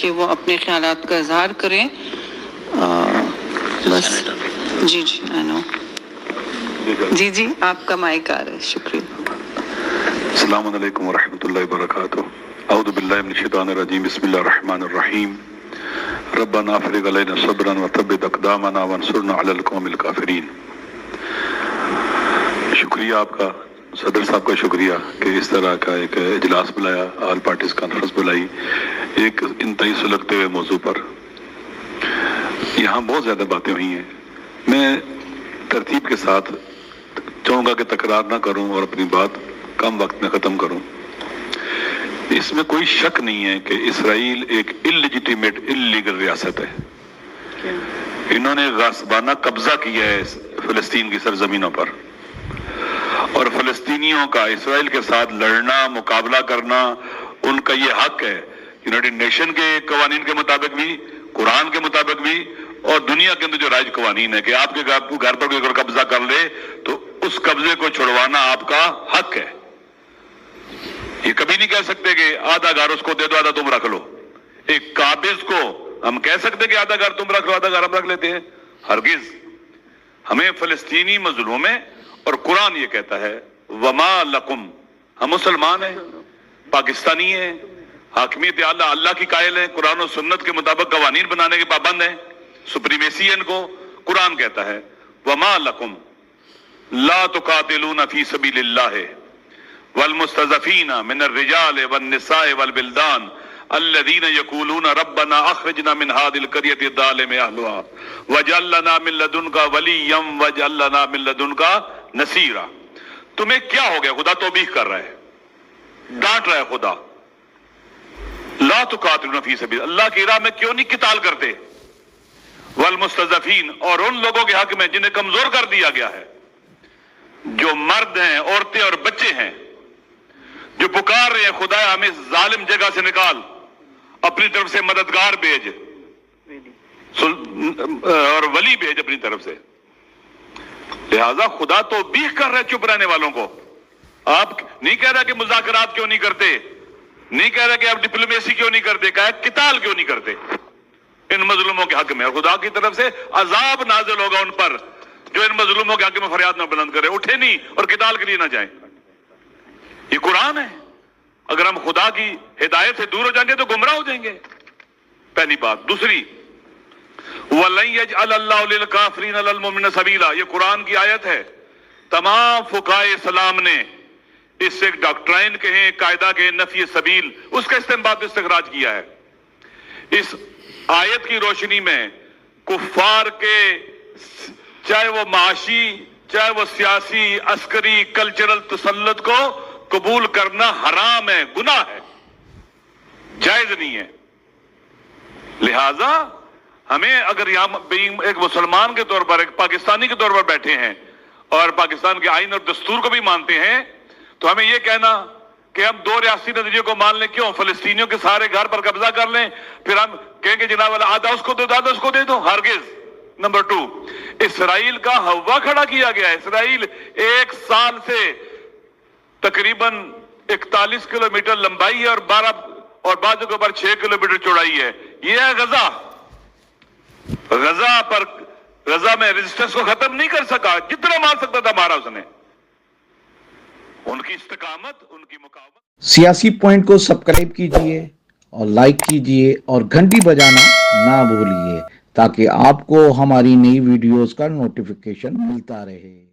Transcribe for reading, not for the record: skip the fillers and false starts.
کہ وہ اپنے خیالات کا اظہار کریں. بس جی آئی نو. جی آپ کا مائک آ رہا ہے. شکریہ. السلام علیکم ورحمۃ اللہ وبرکاتہ. اعوذ باللہ من الشیطان الرجیم. بسم اللہ الرحمن الرحیم. ربنا افرغ علینا صبرا وثبت اقدامنا وانصرنا علی القوم الکافرین. شکریہ آپ کا صدر صاحب کا، شکریہ کہ اس طرح کا ایک اجلاس بلایا، آل پارٹیز کانفرنس بلائی ایک انتہائی سلگتے ہوئے موضوع پر. یہاں بہت زیادہ باتیں ہوئی ہیں. میں ترتیب کے ساتھ چاہوں گا کہ تکرار نہ کروں اور اپنی بات کم وقت میں ختم کروں. اس میں کوئی شک نہیں ہے کہ اسرائیل ایک انلیجیٹیمیٹ انلیگل ریاست ہے. انہوں نے غاصبانہ قبضہ کیا ہے فلسطین کی سرزمینوں پر، اور فلسطینیوں کا اسرائیل کے ساتھ لڑنا، مقابلہ کرنا ان کا یہ حق ہے. یونائٹڈ نیشن کے قوانین کے مطابق بھی، قرآن کے مطابق بھی، اور دنیا کے اندر جو رائج قوانین ہے کہ آپ کے گھر پر کوئی قبضہ کر لے تو اس قبضے کو چھڑوانا آپ کا حق ہے. یہ کبھی نہیں کہہ سکتے کہ آدھا گھر اس کو دے دو، آدھا تم رکھ لو. ایک قابض کو ہم کہہ سکتے کہ آدھا گھر تم رکھ لو، آدھا گھر ہم رکھ لیتے ہیں؟ ہرگز. ہمیں فلسطینی مظلوم ہیں، اور قرآن یہ کہتا ہے وما لکم، ہم مسلمان ہیں، پاکستانی ہیں، حاکمیت اعلیٰ اللہ کی قائل ہیں، قرآن و سنت کے مطابق قوانین بنانے کے پابند ہیں، سپریمیسی ہے ان کو. قرآن کہتا ہے وما لکم لا تقاتلون فی سبیل اللہ والمستضعفین من الرجال والنساء والبلدان الذین یقولون ربنا اخرجنا من هذه القرية الظالم اهلها واجعل لنا من لدنك ولیا واجعل لنا من لدنك نصیرا. تمہیں کیا ہو گیا؟ خدا توبیخ کر رہا ہے، ڈانٹ رہا ہے خدا. لا تقاتلون فی سبیل اللہ کی راہ میں کیوں نہیں قتال کرتے؟ والمستضعفین، اور ان لوگوں کے حق میں جنہیں کمزور کر دیا گیا ہے، جو مرد ہیں، عورتیں اور بچے ہیں، جو پکار رہے ہیں خدا ہمیں ظالم جگہ سے نکال، اپنی طرف سے مددگار بھیج اور ولی بھیج اپنی طرف سے. لہذا خدا تو بیخ کر رہے چپ رہنے والوں کو. آپ نہیں کہہ رہا کہ مذاکرات کیوں نہیں کرتے، نہیں کہہ رہا کہ آپ ڈپلومیسی کیوں نہیں کرتے، کہا ہے قتال کیوں نہیں کرتے ان مظلوموں کے حق میں. اور خدا کی طرف سے عذاب نازل ہوگا ان پر جو ان مظلوموں کے حق میں فریاد نہ بلند کرے، اٹھے نہیں اور قتال کے لیے نہ جائیں. یہ قرآن ہے. اگر ہم خدا کی ہدایت سے دور ہو جائیں گے تو گمراہ ہو جائیں گے. پہلی بات. دوسری وَلَن يَجْعَلَ اللَّهُ لِلْكَافِرِينَ عَلَى الْمُؤْمِنِينَ سَبِيلًا، یہ قرآن کی آیت ہے. تمام فقہائے اسلام نے اس سے ایک ڈاکٹرائن کہیں، قاعدہ کہیں، نفی سبیل، اس کا استنباط استخراج کیا ہے. اس آیت کی روشنی میں کفار کے چاہے وہ معاشی، چاہے وہ سیاسی، عسکری، کلچرل تسلط کو قبول کرنا حرام ہے، گناہ ہے، جائز نہیں ہے. لہذا ہمیں اگر یہاں ایک مسلمان کے طور پر، ایک پاکستانی کے طور پر بیٹھے ہیں اور پاکستان کے آئین اور دستور کو بھی مانتے ہیں، تو ہمیں یہ کہنا کہ ہم دو ریاستی نظریے کو مان لیں. کیوں؟ فلسطینیوں کے سارے گھر پر قبضہ کر لیں، پھر ہم کہیں کہ جناب آدھا اس کو دے دو، آدھا اس کو دے دو. ہرگز. نمبر 2، اسرائیل کا ہوا کھڑا کیا گیا ہے. اسرائیل ایک سال سے تقریباً 41 کلومیٹر لمبائی ہے اور 12 اور بعضوں کے اوپر 6 کلومیٹر چوڑائی ہے. یہ ہے غزہ. غزہ میں ریزسٹنس کو ختم نہیں کر سکا، جتنا مار سکتا تھا مارا اس نے. ان کی استقامت، ان کی مقاومت. سیاسی پوائنٹ کو سبسکرائب کیجئے اور لائک کیجئے اور گھنٹی بجانا نہ بھولیے تاکہ آپ کو ہماری نئی ویڈیوز کا نوٹیفیکیشن ملتا رہے.